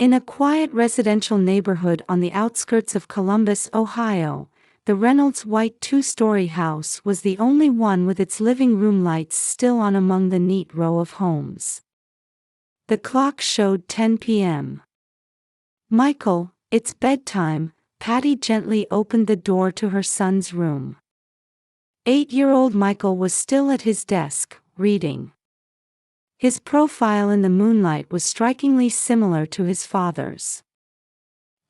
In a quiet residential neighborhood on the outskirts of Columbus, Ohio, the Reynolds white two-story house was the only one with its living room lights still on among the neat row of homes. The clock showed 10 p.m. "Michael, it's bedtime," Patty gently opened the door to her son's room. 8-year-old Michael was still at his desk, reading. His profile in the moonlight was strikingly similar to his father's.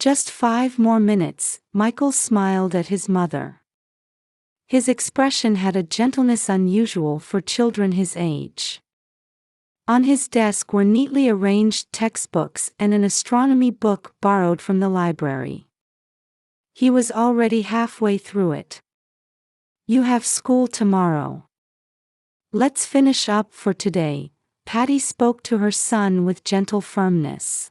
"Just 5 more minutes," Michael smiled at his mother. His expression had a gentleness unusual for children his age. On his desk were neatly arranged textbooks and an astronomy book borrowed from the library. He was already halfway through it. "You have school tomorrow. Let's finish up for today," Patty spoke to her son with gentle firmness.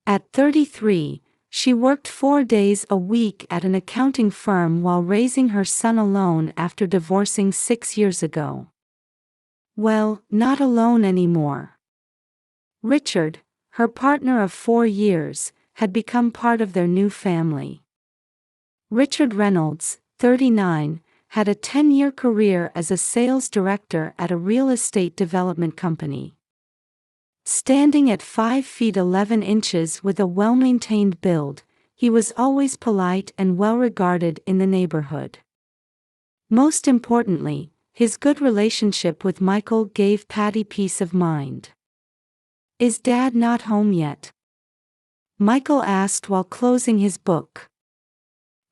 At 33, she worked 4 days a week at an accounting firm while raising her son alone after divorcing 6 years ago. Well, not alone anymore. Richard, her partner of 4 years, had become part of their new family. Richard Reynolds, 39, had a 10-year career as a sales director at a real estate development company. Standing at 5 feet 11 inches with a well-maintained build, he was always polite and well-regarded in the neighborhood. Most importantly, his good relationship with Michael gave Patty peace of mind. "Is Dad not home yet?" Michael asked while closing his book.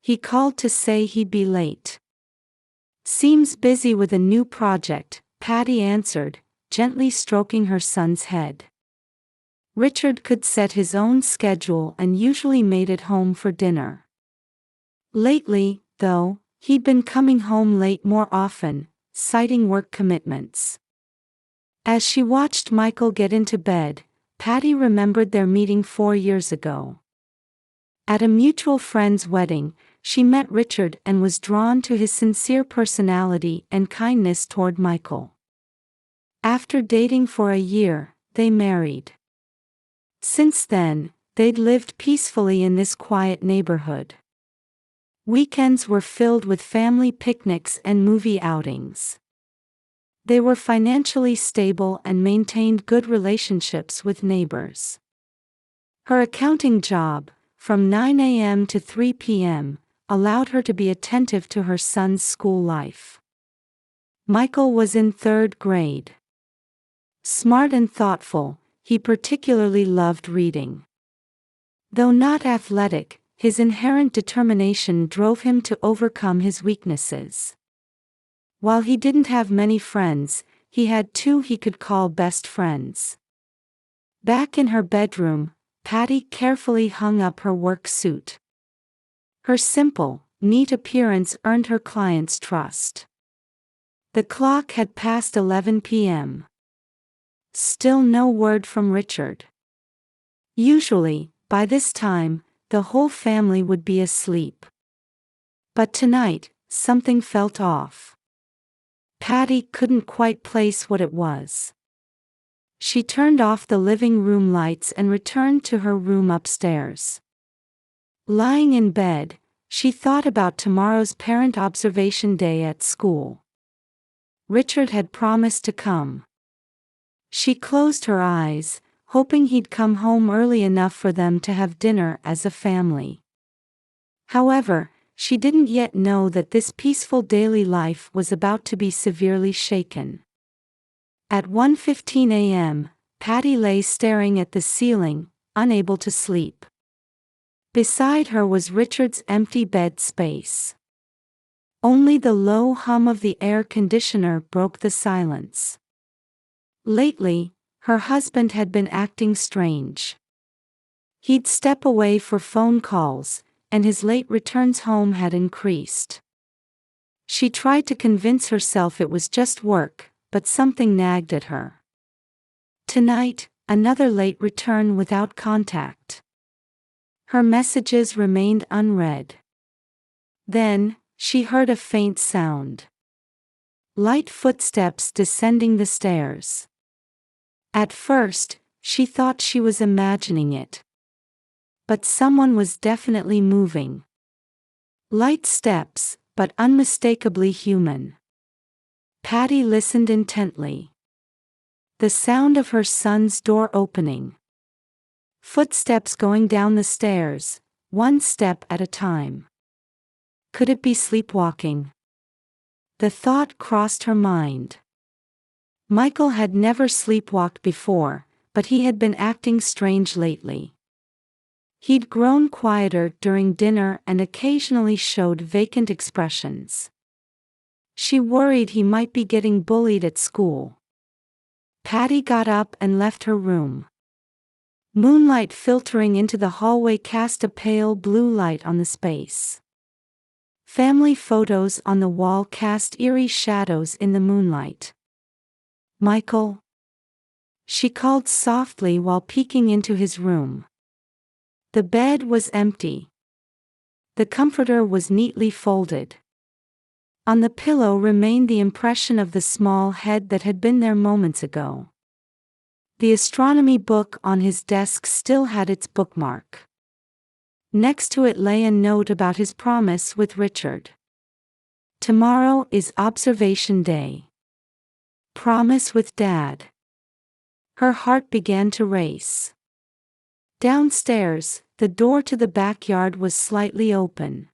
"He called to say he'd be late." "Seems busy with a new project," Patty answered, gently stroking her son's head. Richard could set his own schedule and usually made it home for dinner. Lately, though, he'd been coming home late more often, citing work commitments. As she watched Michael get into bed, Patty remembered their meeting 4 years ago. At a mutual friend's wedding, she met Richard and was drawn to his sincere personality and kindness toward Michael. After dating for a year, they married. Since then, they'd lived peacefully in this quiet neighborhood. Weekends were filled with family picnics and movie outings. They were financially stable and maintained good relationships with neighbors. Her accounting job, from 9 a.m. to 3 p.m., allowed her to be attentive to her son's school life. Michael was in 3rd grade. Smart and thoughtful, he particularly loved reading. Though not athletic, his inherent determination drove him to overcome his weaknesses. While he didn't have many friends, he had 2 he could call best friends. Back in her bedroom, Patty carefully hung up her work suit. Her simple, neat appearance earned her clients' trust. The clock had passed 11 p.m. Still no word from Richard. Usually, by this time, the whole family would be asleep. But tonight, something felt off. Patty couldn't quite place what it was. She turned off the living room lights and returned to her room upstairs. Lying in bed, she thought about tomorrow's parent observation day at school. Richard had promised to come. She closed her eyes, hoping he'd come home early enough for them to have dinner as a family. However, she didn't yet know that this peaceful daily life was about to be severely shaken. At 1:15 a.m., Patty lay staring at the ceiling, unable to sleep. Beside her was Richard's empty bed space. Only the low hum of the air conditioner broke the silence. Lately, her husband had been acting strange. He'd step away for phone calls, and his late returns home had increased. She tried to convince herself it was just work, but something nagged at her. Tonight, another late return without contact. Her messages remained unread. Then, she heard a faint sound. Light footsteps descending the stairs. At first, She thought she was imagining it. But someone was definitely moving. Light steps, but unmistakably human. Patty listened intently. The sound of her son's door opening. Footsteps going down the stairs, one step at a time. Could it be sleepwalking? The thought crossed her mind. Michael had never sleepwalked before, but he had been acting strange lately. He'd grown quieter during dinner and occasionally showed vacant expressions. She worried he might be getting bullied at school. Patty got up and left her room. Moonlight filtering into the hallway cast a pale blue light on the space. Family photos on the wall cast eerie shadows in the moonlight. "Michael?" she called softly while peeking into his room. The bed was empty. The comforter was neatly folded. On the pillow remained the impression of the small head that had been there moments ago. The astronomy book on his desk still had its bookmark. Next to it lay a note about his promise with Richard. "Tomorrow is observation day. Promise with Dad." Her heart began to race. Downstairs, the door to the backyard was slightly open.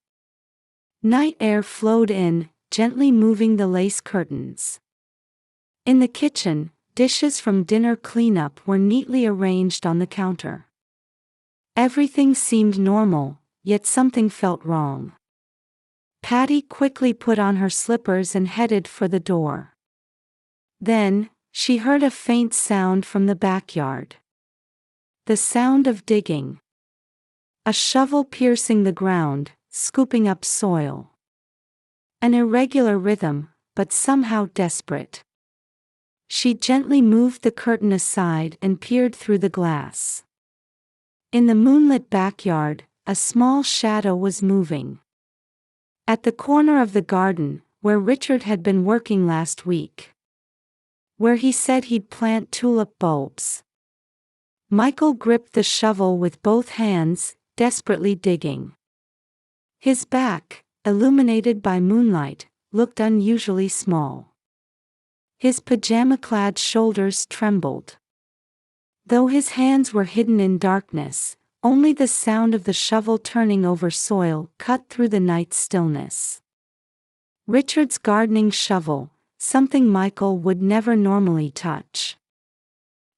Night air flowed in, gently moving the lace curtains. In the kitchen, dishes from dinner cleanup were neatly arranged on the counter. Everything seemed normal, yet something felt wrong. Patty quickly put on her slippers and headed for the door. Then, she heard a faint sound from the backyard. The sound of digging. A shovel piercing the ground, scooping up soil. An irregular rhythm, but somehow desperate. She gently moved the curtain aside and peered through the glass. In the moonlit backyard, a small shadow was moving. At the corner of the garden, where Richard had been working last week. Where he said he'd plant tulip bulbs. Michael gripped the shovel with both hands, desperately digging. His back, illuminated by moonlight, looked unusually small. His pajama-clad shoulders trembled. Though his hands were hidden in darkness, only the sound of the shovel turning over soil cut through the night stillness. Richard's gardening shovel, something Michael would never normally touch.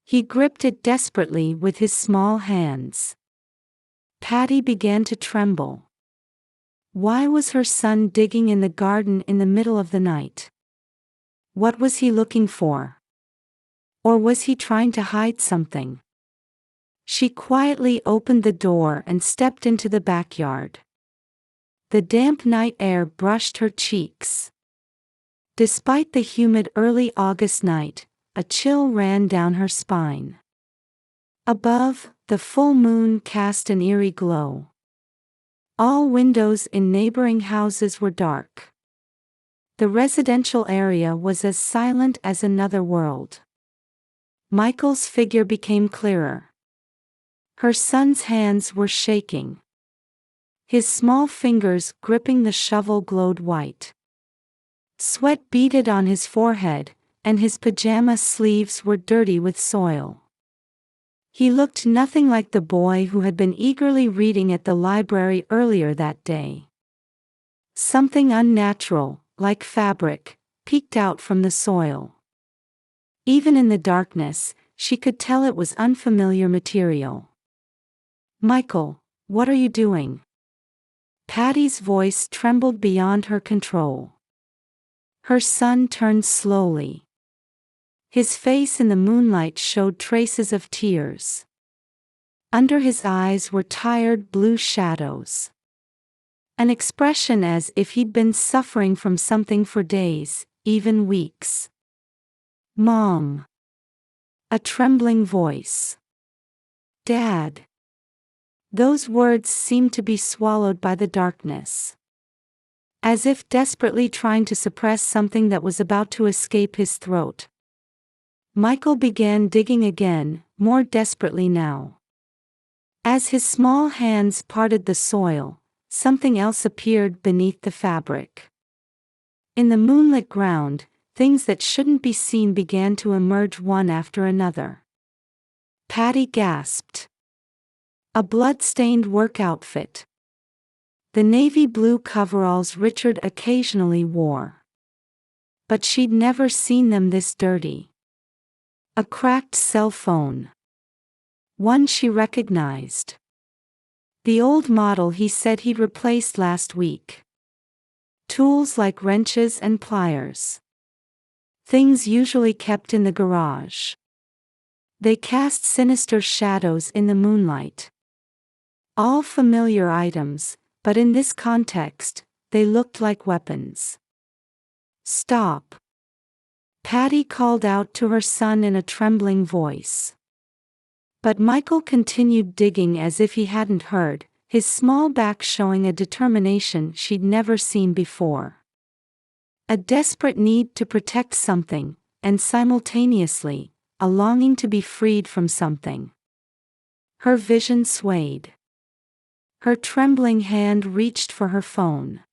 He gripped it desperately with his small hands. Patty began to tremble. Why was her son digging in the garden in the middle of the night? What was he looking for? Or was he trying to hide something? She quietly opened the door and stepped into the backyard. The damp night air brushed her cheeks. Despite the humid early August night, a chill ran down her spine. Above, the full moon cast an eerie glow. All windows in neighboring houses were dark. The residential area was as silent as another world. Michael's figure became clearer. Her son's hands were shaking. His small fingers gripping the shovel glowed white. Sweat beaded on his forehead, and his pajama sleeves were dirty with soil. He looked nothing like the boy who had been eagerly reading at the library earlier that day. Something unnatural, like fabric, peeked out from the soil. Even in the darkness, she could tell it was unfamiliar material. "Michael, what are you doing?" Patty's voice trembled beyond her control. Her son turned slowly. His face in the moonlight showed traces of tears. Under his eyes were tired blue shadows. An expression as if he'd been suffering from something for days, even weeks. "Mom." A trembling voice. "Dad." Those words seemed to be swallowed by the darkness. As if desperately trying to suppress something that was about to escape his throat. Michael began digging again, more desperately now. As his small hands parted the soil, something else appeared beneath the fabric. In the moonlit ground, things that shouldn't be seen began to emerge one after another. Patty gasped. A blood-stained work outfit. The navy blue coveralls Richard occasionally wore. But she'd never seen them this dirty. A cracked cell phone. One she recognized. The old model he said he'd replaced last week. Tools like wrenches and pliers. Things usually kept in the garage. They cast sinister shadows in the moonlight. All familiar items, but in this context, they looked like weapons. "Stop!" Patty called out to her son in a trembling voice. But Michael continued digging as if he hadn't heard, his small back showing a determination she'd never seen before. A desperate need to protect something, and simultaneously, a longing to be freed from something. Her vision swayed. Her trembling hand reached for her phone.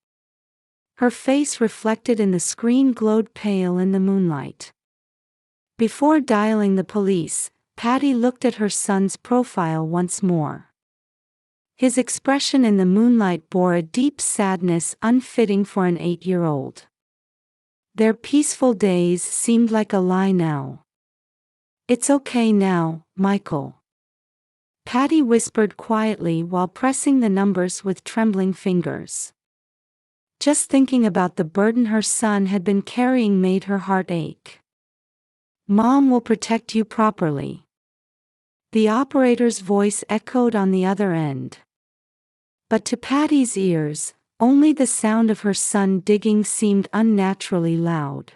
Her face reflected in the screen glowed pale in the moonlight. Before dialing the police, Patty looked at her son's profile once more. His expression in the moonlight bore a deep sadness unfitting for an 8-year-old. Their peaceful days seemed like a lie now. "It's okay now, Michael," Patty whispered quietly while pressing the numbers with trembling fingers. Just thinking about the burden her son had been carrying made her heart ache. "Mom will protect you properly." The operator's voice echoed on the other end. But to Patty's ears, only the sound of her son digging seemed unnaturally loud.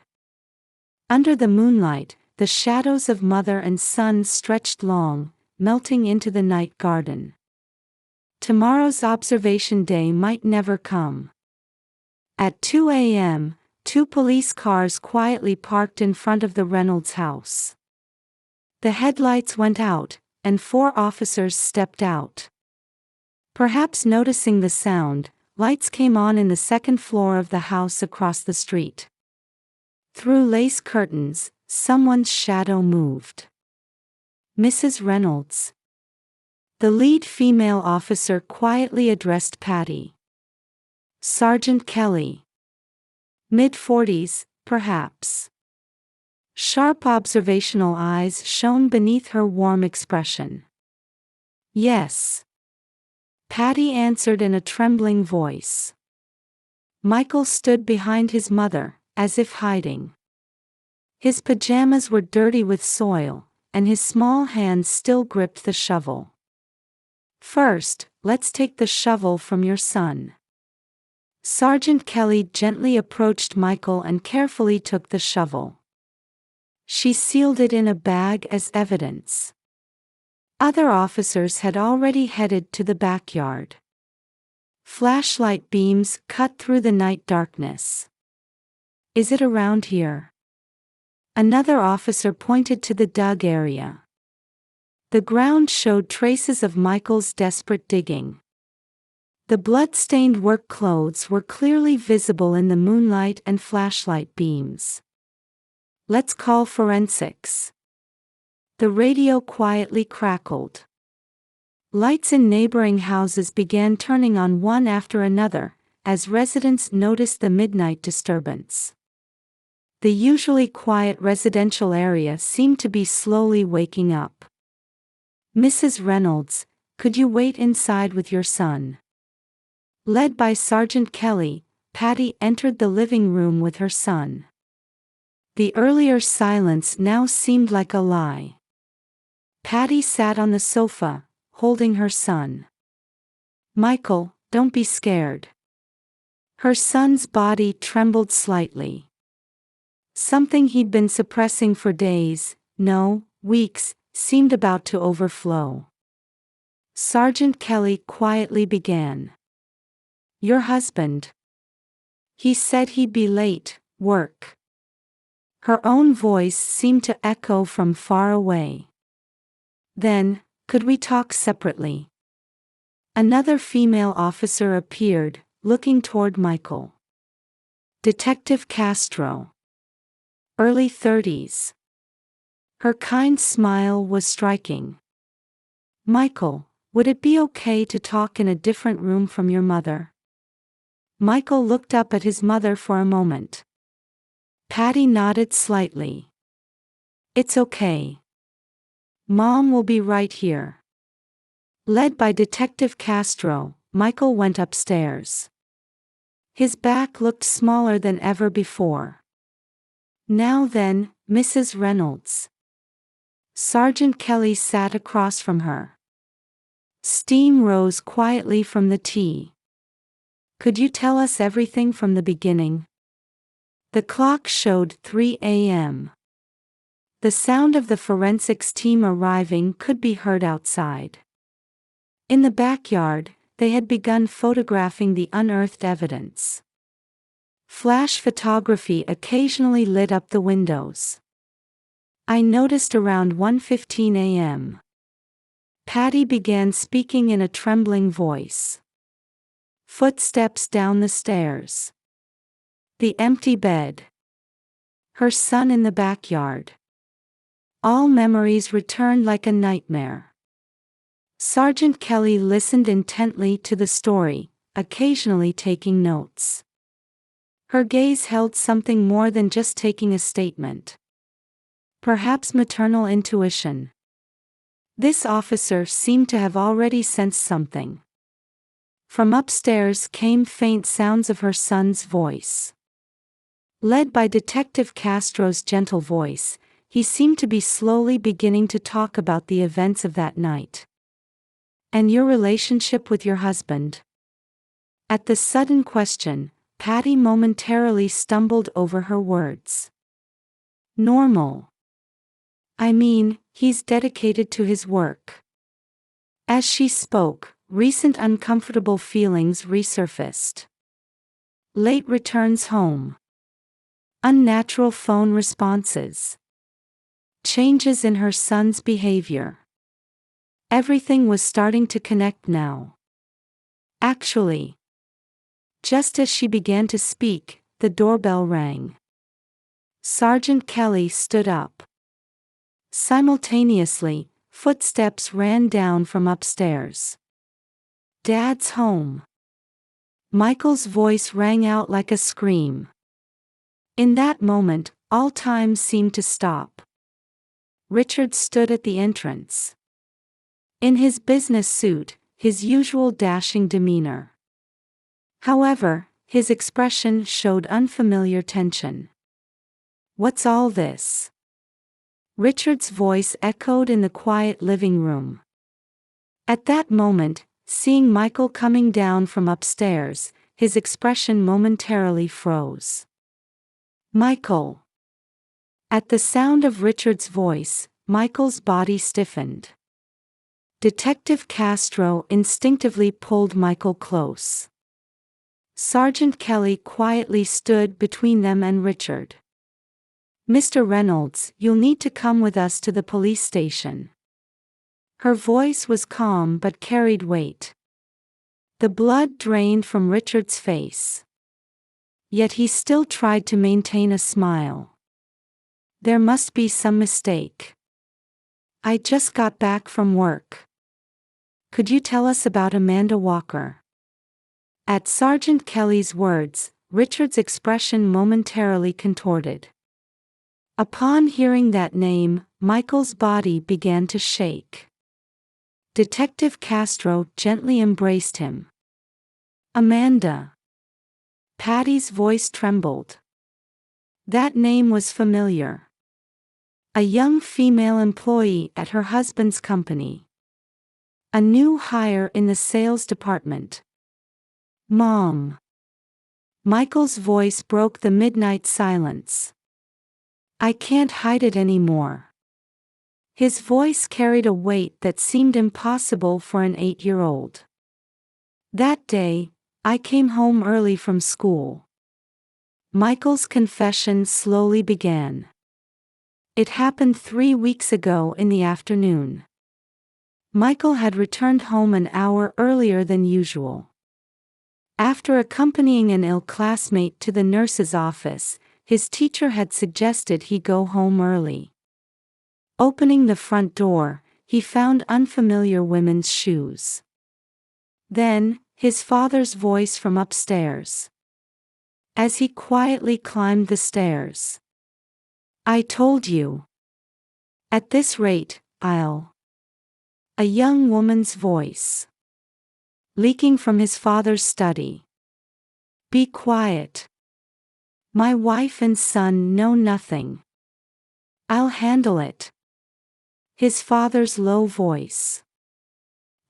Under the moonlight, the shadows of mother and son stretched long, melting into the night garden. Tomorrow's observation day might never come. At 2 a.m., 2 police cars quietly parked in front of the Reynolds house. The headlights went out, and 4 officers stepped out. Perhaps noticing the sound, lights came on in the second floor of the house across the street. Through lace curtains, someone's shadow moved. "Mrs. Reynolds." The lead female officer quietly addressed Patty. "Sergeant Kelly." Mid-40s, perhaps. Sharp observational eyes shone beneath her warm expression. "Yes." Patty answered in a trembling voice. Michael stood behind his mother, as if hiding. His pajamas were dirty with soil, and his small hands still gripped the shovel. "First, let's take the shovel from your son." Sergeant Kelly gently approached Michael and carefully took the shovel. She sealed it in a bag as evidence. Other officers had already headed to the backyard. Flashlight beams cut through the night darkness. "Is it around here?" Another officer pointed to the dug area. The ground showed traces of Michael's desperate digging. The blood-stained work clothes were clearly visible in the moonlight and flashlight beams. "Let's call forensics." The radio quietly crackled. Lights in neighboring houses began turning on one after another, as residents noticed the midnight disturbance. The usually quiet residential area seemed to be slowly waking up. "Mrs. Reynolds, could you wait inside with your son?" Led by Sergeant Kelly, Patty entered the living room with her son. The earlier silence now seemed like a lie. Patty sat on the sofa, holding her son. "Michael, don't be scared." Her son's body trembled slightly. Something he'd been suppressing for days, no, weeks, seemed about to overflow. Sergeant Kelly quietly began. "Your husband. He said he'd be late, work." Her own voice seemed to echo from far away. Then, could we talk separately? Another female officer appeared, looking toward Michael. Detective Castro. Early 30s. Her kind smile was striking. Michael, would it be okay to talk in a different room from your mother? Michael looked up at his mother for a moment. Patty nodded slightly. It's okay. Mom will be right here. Led by Detective Castro, Michael went upstairs. His back looked smaller than ever before. Now then, Mrs. Reynolds. Sergeant Kelly sat across from her. Steam rose quietly from the tea. Could you tell us everything from the beginning? The clock showed 3 a.m. The sound of the forensics team arriving could be heard outside. In the backyard, they had begun photographing the unearthed evidence. Flash photography occasionally lit up the windows. I noticed around 1:15 a.m. Patty began speaking in a trembling voice. Footsteps down the stairs. The empty bed. Her son in the backyard. All memories returned like a nightmare. Sergeant Kelly listened intently to the story, occasionally taking notes. Her gaze held something more than just taking a statement. Perhaps maternal intuition. This officer seemed to have already sensed something. From upstairs came faint sounds of her son's voice. Led by Detective Castro's gentle voice, he seemed to be slowly beginning to talk about the events of that night. And your relationship with your husband? At the sudden question, Patty momentarily stumbled over her words. Normal. I mean, he's dedicated to his work. As she spoke, recent uncomfortable feelings resurfaced. Late returns home. Unnatural phone responses. Changes in her son's behavior. Everything was starting to connect now. Actually. Just as she began to speak, the doorbell rang. Sergeant Kelly stood up. Simultaneously, footsteps ran down from upstairs. Dad's home. Michael's voice rang out like a scream. In that moment, all time seemed to stop. Richard stood at the entrance. In his business suit, his usual dashing demeanor. However, his expression showed unfamiliar tension. What's all this? Richard's voice echoed in the quiet living room. At that moment, seeing Michael coming down from upstairs, his expression momentarily froze. Michael. At the sound of Richard's voice, Michael's body stiffened. Detective Castro instinctively pulled Michael close. Sergeant Kelly quietly stood between them and Richard. Mr. Reynolds, you'll need to come with us to the police station. Her voice was calm but carried weight. The blood drained from Richard's face. Yet he still tried to maintain a smile. There must be some mistake. I just got back from work. Could you tell us about Amanda Walker? At Sergeant Kelly's words, Richard's expression momentarily contorted. Upon hearing that name, Michael's body began to shake. Detective Castro gently embraced him. Amanda. Patty's voice trembled. That name was familiar. A young female employee at her husband's company. A new hire in the sales department. Mom. Michael's voice broke the midnight silence. I can't hide it anymore. His voice carried a weight that seemed impossible for an 8-year-old. That day, I came home early from school. Michael's confession slowly began. It happened 3 weeks ago in the afternoon. Michael had returned home an hour earlier than usual. After accompanying an ill classmate to the nurse's office, his teacher had suggested he go home early. Opening the front door, he found unfamiliar women's shoes. Then, his father's voice from upstairs. As he quietly climbed the stairs. "I told you. At this rate, I'll." A young woman's voice. Leaking from his father's study. "Be quiet. My wife and son know nothing. I'll handle it." His father's low voice.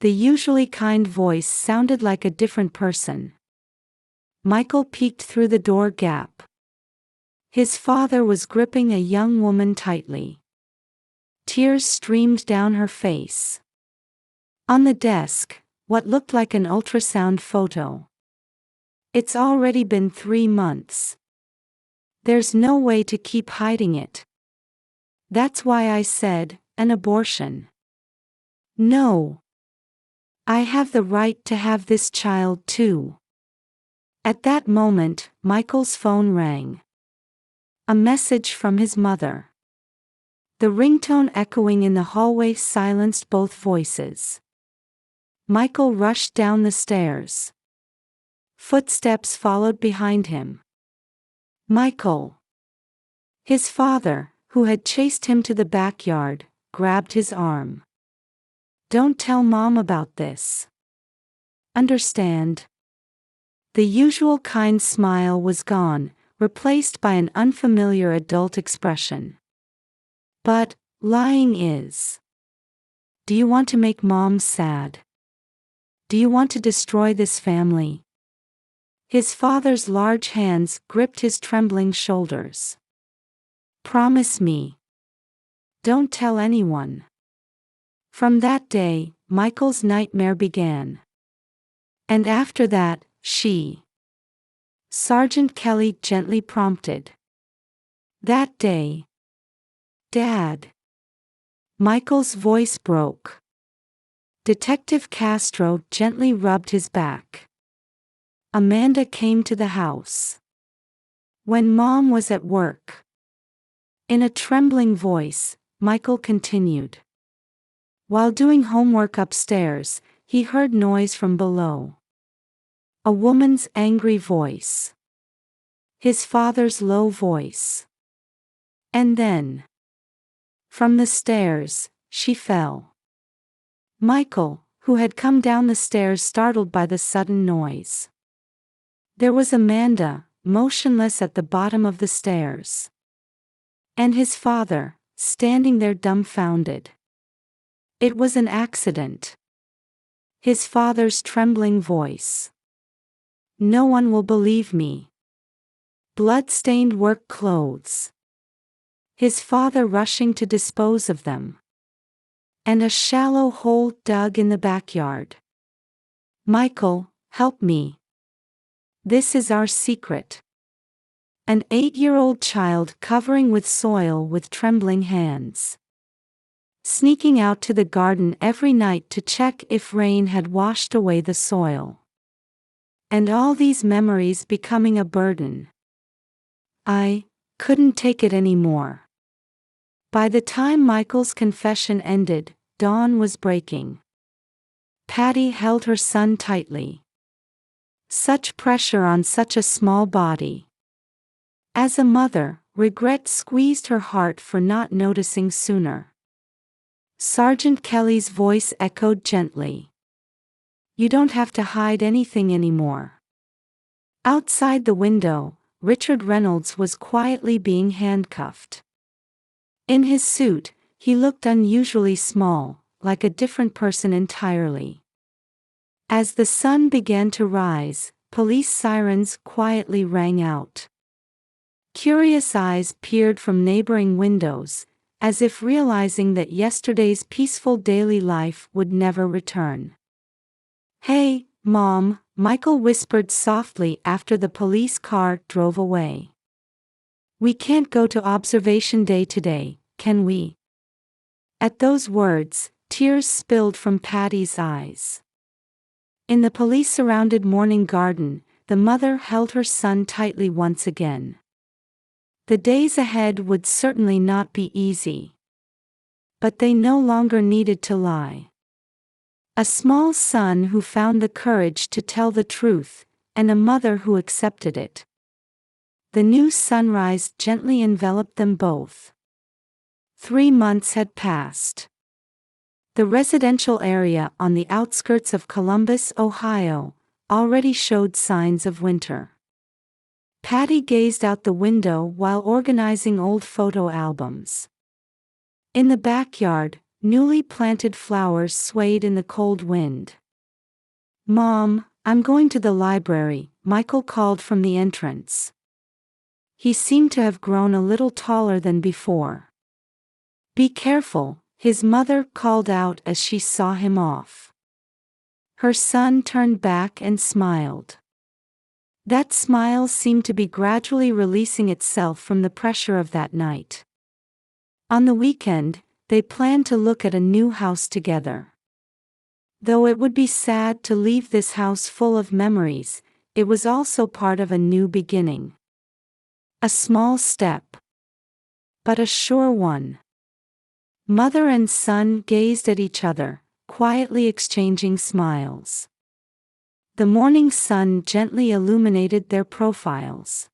The usually kind voice sounded like a different person. Michael peeked through the door gap. His father was gripping a young woman tightly. Tears streamed down her face. On the desk, what looked like an ultrasound photo. "It's already been 3 months. There's no way to keep hiding it. That's why I said, an abortion. No. I have the right to have this child too." At that moment, Michael's phone rang. A message from his mother. The ringtone echoing in the hallway silenced both voices. Michael rushed down the stairs. Footsteps followed behind him. "Michael." His father, who had chased him to the backyard, grabbed his arm. "Don't tell Mom about this. Understand?" The usual kind smile was gone, replaced by an unfamiliar adult expression. "But, lying is. Do you want to make Mom sad? Do you want to destroy this family?" His father's large hands gripped his trembling shoulders. "Promise me. Don't tell anyone." From that day, Michael's nightmare began. And after that, she. Sergeant Kelly gently prompted. "That day. Dad." Michael's voice broke. Detective Castro gently rubbed his back. Amanda came to the house. When Mom was at work. In a trembling voice, Michael continued. While doing homework upstairs, he heard noise from below. A woman's angry voice. His father's low voice. And then, from the stairs, she fell. Michael, who had come down the stairs startled by the sudden noise. There was Amanda, motionless at the bottom of the stairs. And his father, standing there dumbfounded. It was an accident. His father's trembling voice. "No one will believe me." Blood-stained work clothes. His father rushing to dispose of them. And a shallow hole dug in the backyard. "Michael, help me. This is our secret." An 8-year-old child covering with soil with trembling hands. Sneaking out to the garden every night to check if rain had washed away the soil. And all these memories becoming a burden. I couldn't take it anymore. By the time Michael's confession ended, dawn was breaking. Patty held her son tightly. Such pressure on such a small body. As a mother, regret squeezed her heart for not noticing sooner. Sergeant Kelly's voice echoed gently. "You don't have to hide anything anymore." Outside the window, Richard Reynolds was quietly being handcuffed. In his suit, he looked unusually small, like a different person entirely. As the sun began to rise, police sirens quietly rang out. Curious eyes peered from neighboring windows, as if realizing that yesterday's peaceful daily life would never return. "Hey, Mom," Michael whispered softly after the police car drove away. "We can't go to observation day today, can we?" At those words, Tears spilled from Patty's eyes. In the police-surrounded morning garden, the mother held her son tightly once again. The days ahead would certainly not be easy. But they no longer needed to lie. A small son who found the courage to tell the truth, and a mother who accepted it. The new sunrise gently enveloped them both. 3 months had passed. The residential area on the outskirts of Columbus, Ohio, already showed signs of winter. Patty gazed out the window while organizing old photo albums. In the backyard, newly planted flowers swayed in the cold wind. "Mom, I'm going to the library," Michael called from the entrance. He seemed to have grown a little taller than before. "Be careful," his mother called out as she saw him off. Her son turned back and smiled. That smile seemed to be gradually releasing itself from the pressure of that night. On the weekend, they planned to look at a new house together. Though it would be sad to leave this house full of memories, it was also part of a new beginning. A small step, but a sure one. Mother and son gazed at each other, quietly exchanging smiles. The morning sun gently illuminated their profiles.